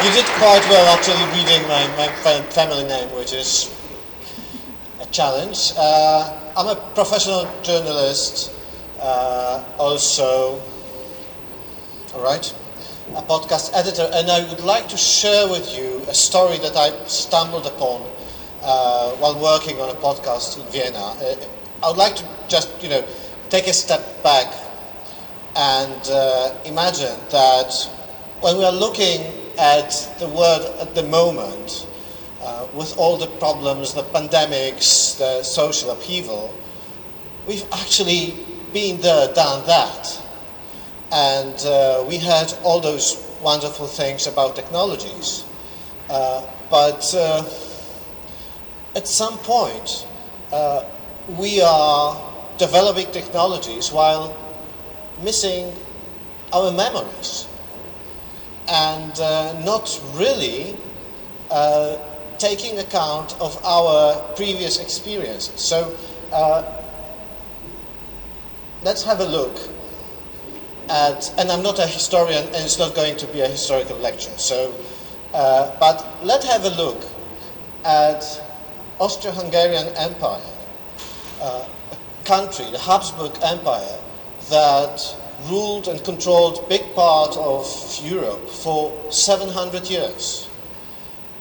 You did quite well actually reading my family name, which is a challenge. I'm a professional journalist, also, all right, a podcast editor, and I would like to share with you a story that I stumbled upon while working on a podcast in Vienna. I would like to just, take a step back and imagine that when we are looking at the world at the moment, with all the problems, the pandemics, the social upheaval, we've actually been there, done that. And we heard all those wonderful things about technologies. But at some point, we are developing technologies while missing our memories and not really taking account of our previous experiences. So let's have a look at, and I'm not a historian and it's not going to be a historical lecture, so, but let's have a look at Austria-Hungarian Empire, a country, the Habsburg Empire, that ruled and controlled big part of Europe for 700 years.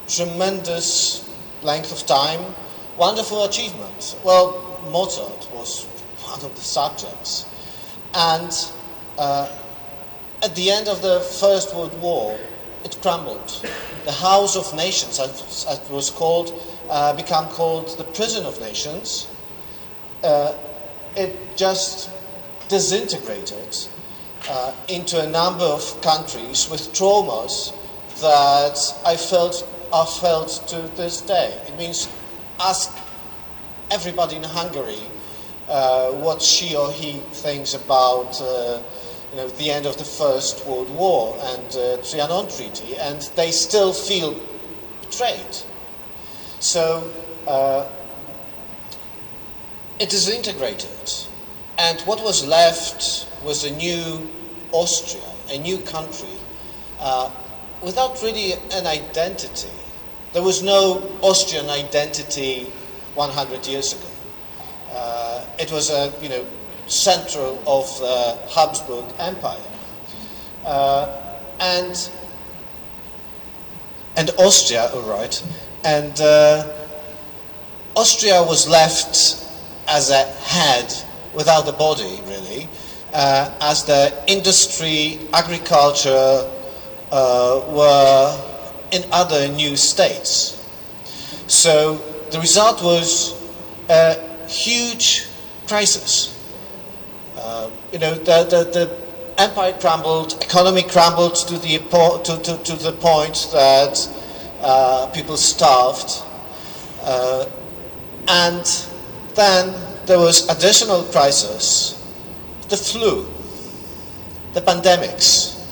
Tremendous length of time, wonderful achievement. Well, Mozart was one of the subjects. And at the end of the First World War, it crumbled. The House of Nations, as it was called, became called the Prison of Nations. It just disintegrated into a number of countries with traumas that are felt to this day. It means ask everybody in Hungary what she or he thinks about the end of the First World War and Trianon Treaty, and they still feel betrayed. So it disintegrated. And what was left was a new Austria, a new country, without really an identity. There was no Austrian identity 100 years ago. It was a, central of the Habsburg Empire. And Austria, all right, and Austria was left as a head without the body, really, as the industry, agriculture were in other new states. So the result was a huge crisis. The empire crumbled, economy crumbled to the point that people starved, and then there was additional crisis, the flu, the pandemics,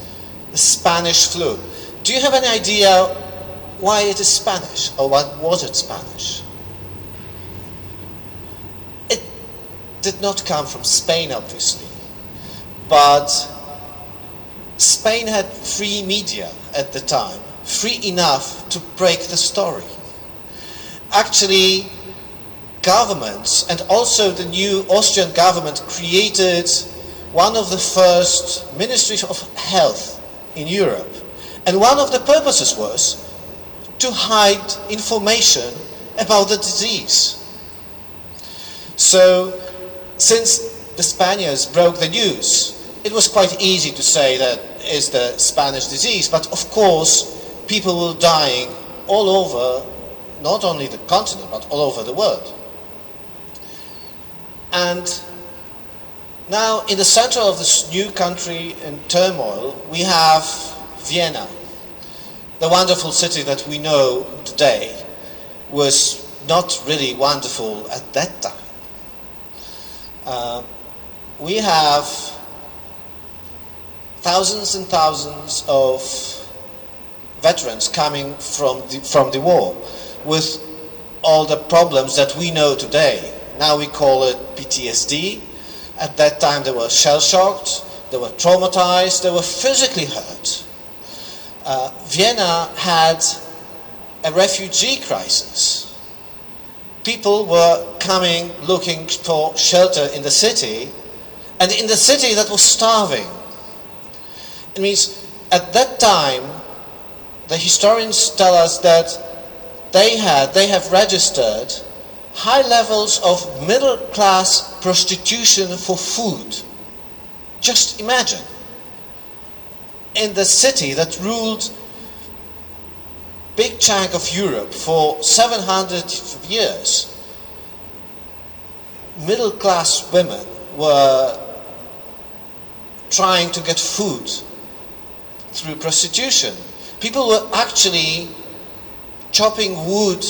the Spanish flu. Do you have any idea why it is Spanish, or what was it Spanish? It did not come from Spain, obviously, but Spain had free media at the time, free enough to break the story. Actually, governments, and also the new Austrian government, created one of the first ministries of health in Europe. And one of the purposes was to hide information about the disease. So, since the Spaniards broke the news, it was quite easy to say that it's the Spanish disease, but of course, people were dying all over, not only the continent, but all over the world. And now, in the center of this new country in turmoil, we have Vienna. The wonderful city that we know today was not really wonderful at that time. We have thousands and thousands of veterans coming from the war with all the problems that we know today. Now we call it PTSD. At that time they were shell-shocked, they were traumatized, they were physically hurt. Vienna had a refugee crisis. People were coming looking for shelter in the city, and in the city that was starving. It means at that time, the historians tell us that they have registered high levels of middle-class prostitution for food. Just imagine, in the city that ruled big chunk of Europe for 700 years, middle-class women were trying to get food through prostitution. People were actually chopping wood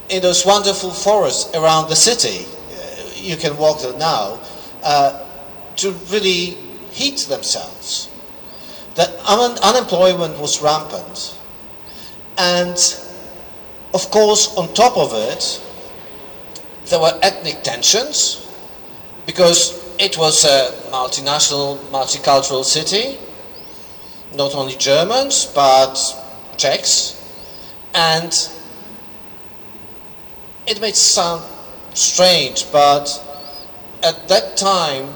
in those wonderful forests around the city. You can walk there now, to really heat themselves. The unemployment was rampant. And of course, on top of it, there were ethnic tensions, because it was a multinational, multicultural city, not only Germans, but Czechs, and it may sound strange, but at that time,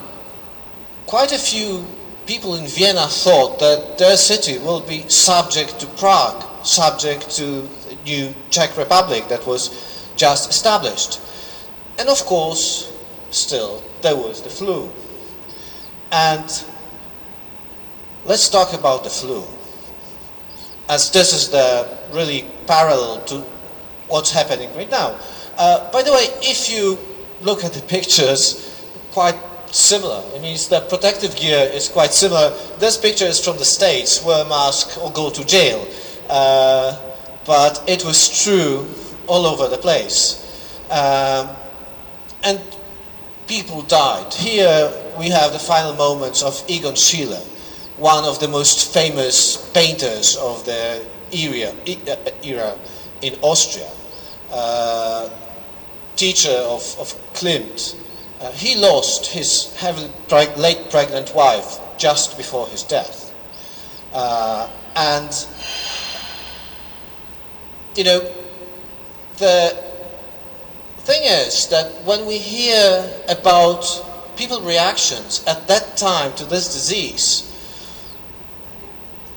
quite a few people in Vienna thought that their city will be subject to Prague, subject to the new Czech Republic that was just established. And of course, still, there was the flu. And let's talk about the flu, as this is the really parallel to what's happening right now. By the way, if you look at the pictures, quite similar. It means the protective gear is quite similar. This picture is from the States, wear a mask or go to jail. But it was true all over the place. And people died. Here we have the final moments of Egon Schiele, one of the most famous painters of the era in Austria, teacher of Klimt. He lost his heavily late pregnant wife just before his death. And, you know, the thing is that when we hear about people's reactions at that time to this disease,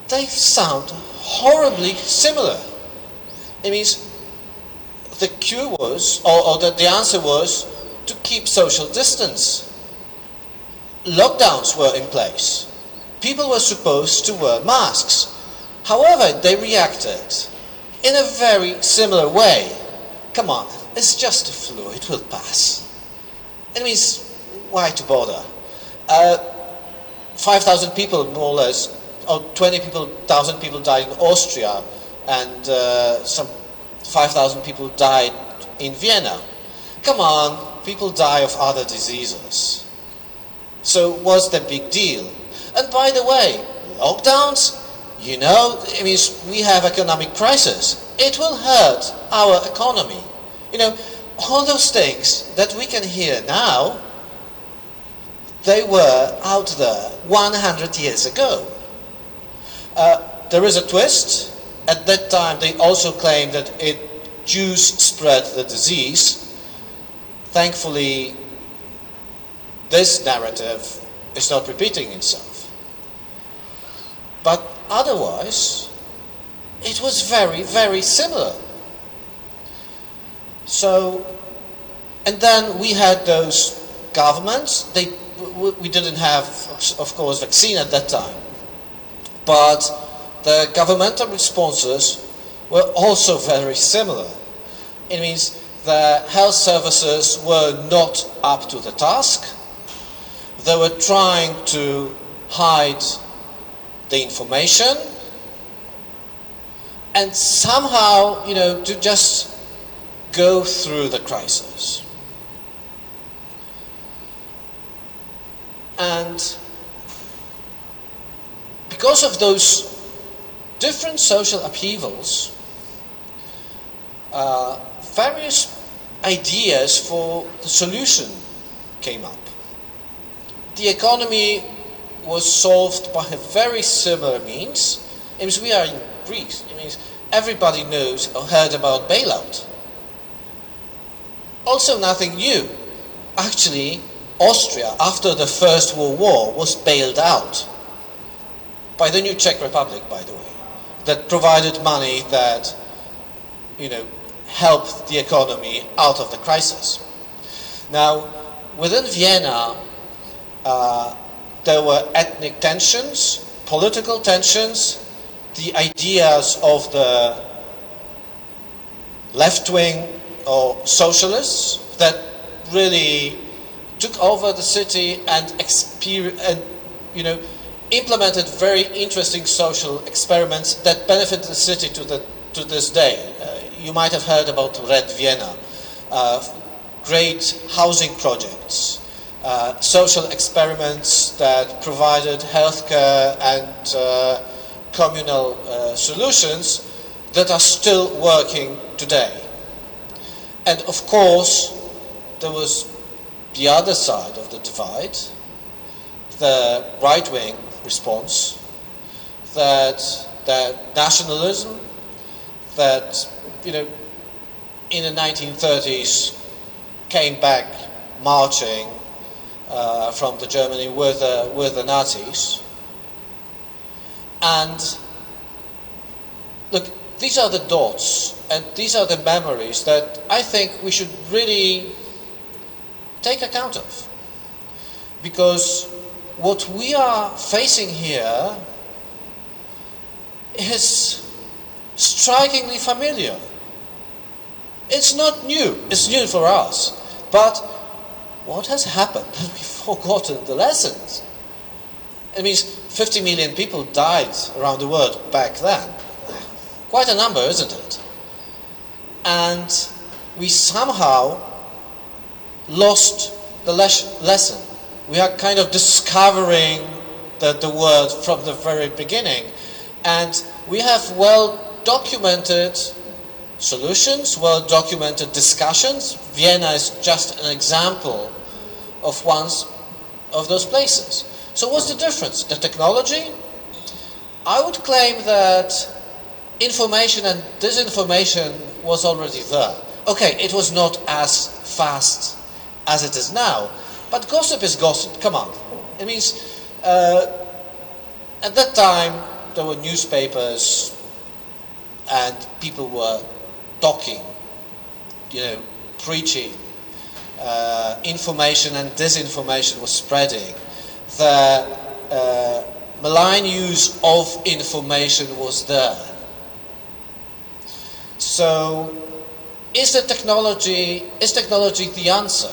they sound horribly similar. It means the cure was, or the answer was, to keep social distance. Lockdowns were in place. People were supposed to wear masks. However, they reacted in a very similar way. Come on, it's just a flu, it will pass. It means, why to bother? 5,000 people, more or less, or 20,000 people died in Austria, and some 5,000 people died in Vienna. Come on, people die of other diseases. So what's the big deal? And by the way, lockdowns, you know, it means we have economic crisis. It will hurt our economy. You know, all those things that we can hear now, they were out there 100 years ago. There is a twist. At that time, they also claimed that Jews spread the disease. Thankfully, this narrative is not repeating itself. But otherwise, it was very, very similar. So, and then we had those governments. We didn't have, of course, vaccine at that time. But the governmental responses were also very similar. It means the health services were not up to the task. They were trying to hide the information and somehow, you know, to just go through the crisis. And because of those different social upheavals, various ideas for the solution came up. The economy was solved by a very similar means, It means we are in Greece. It means everybody knows or heard about bailout. Also nothing new. Actually, Austria, after the First World War, was bailed out by the new Czech Republic, by the way, that provided money that, helped the economy out of the crisis. Now, within Vienna, there were ethnic tensions, political tensions, the ideas of the left-wing or socialists that really took over the city and implemented very interesting social experiments that benefit the city to this day. You might have heard about Red Vienna, great housing projects, social experiments that provided healthcare and communal solutions that are still working today. And of course, there was the other side of the divide, the right-wing response, that nationalism, that in the 1930s came back marching from the Germany with the Nazis. And look, these are the dots and these are the memories that I think we should really take account of. Because what we are facing here is strikingly familiar. It's not new. It's new for us. But what has happened? We've forgotten the lessons. It means 50 million people died around the world back then. Quite a number, isn't it? And we somehow lost the lesson. We are kind of discovering the world from the very beginning. And we have well-documented solutions, well-documented discussions. Vienna is just an example of one of those places. So what's the difference? The technology? I would claim that information and disinformation was already there. Okay, it was not as fast as it is now, but gossip is gossip, come on. It means, at that time, there were newspapers and people were talking, preaching, information and disinformation was spreading. The malign use of information was there. So, is technology the answer?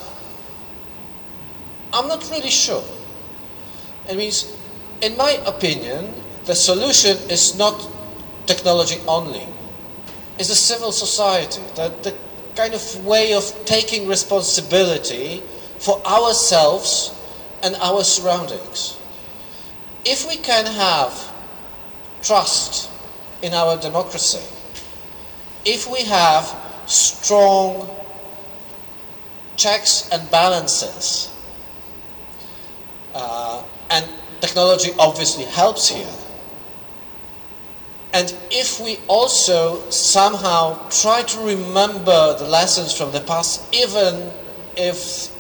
I'm not really sure. It means, in my opinion, the solution is not technology only. It's a civil society, the kind of way of taking responsibility for ourselves and our surroundings. If we can have trust in our democracy, if we have strong checks and balances, and technology obviously helps here, and if we also somehow try to remember the lessons from the past, even if,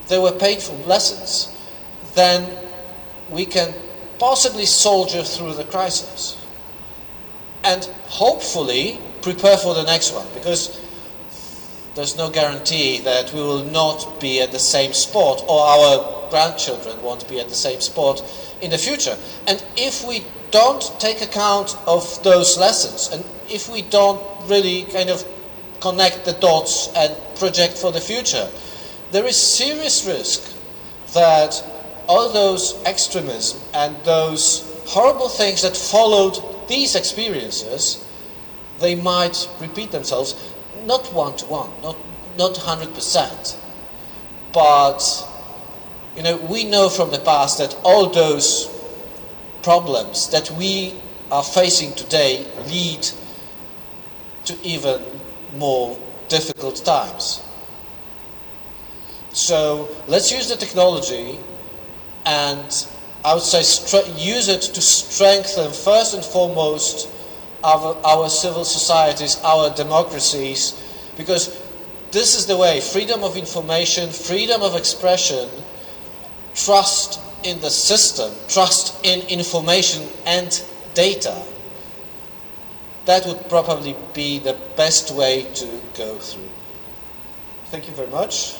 they were painful lessons, then we can possibly soldier through the crisis. And hopefully prepare for the next one, because there's no guarantee that we will not be at the same spot, or our grandchildren won't be at the same spot in the future. And if we don't take account of those lessons, and if we don't really kind of connect the dots and project for the future, there is serious risk that all those extremism and those horrible things that followed these experiences, they might repeat themselves, not one-to-one, not 100%, but we know from the past that all those problems that we are facing today lead to even more difficult times. So let's use the technology and I would say use it to strengthen first and foremost our civil societies, our democracies, because this is the way: freedom of information, freedom of expression, trust in the system, trust in information and data. That would probably be the best way to go through. Thank you very much.